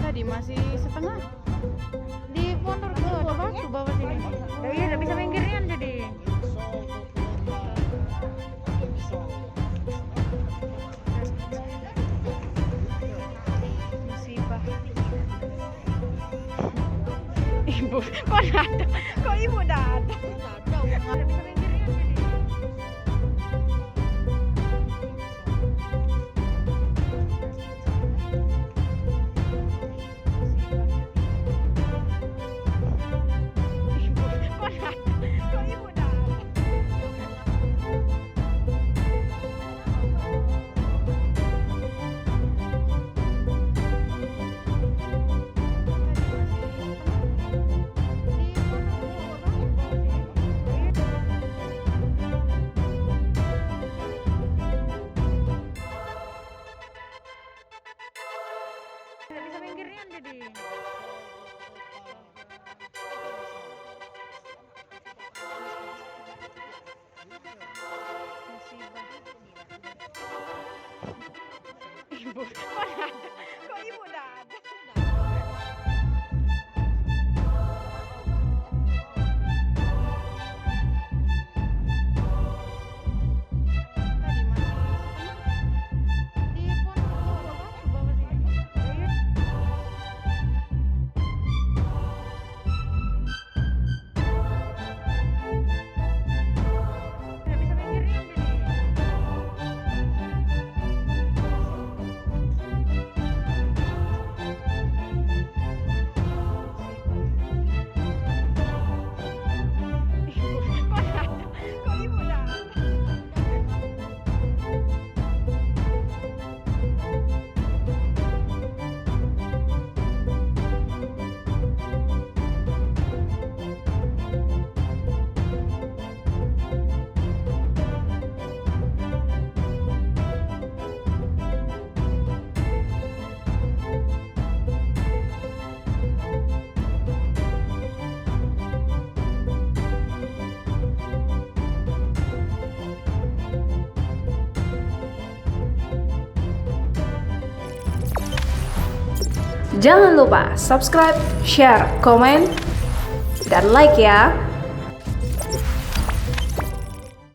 Tadi masih setengah di pondok tuh ada batu bawah sini. Ya iya, udah bisa minggirnya jadi. Musibah. Ibu, kok ada? Kok ibu udah ada? Udah bisa minggirnya jadi. Bisa minggirnya jadi. Musibah. Ibu, kok ada? Kok ibu udah ada? Tadi masih setengah di pondok tuh bawah sini. Udah bisa minggirnya jadi. Ibu, kok ada? Kok ibu udah ada? Jangan lupa subscribe, share, komen, dan like ya.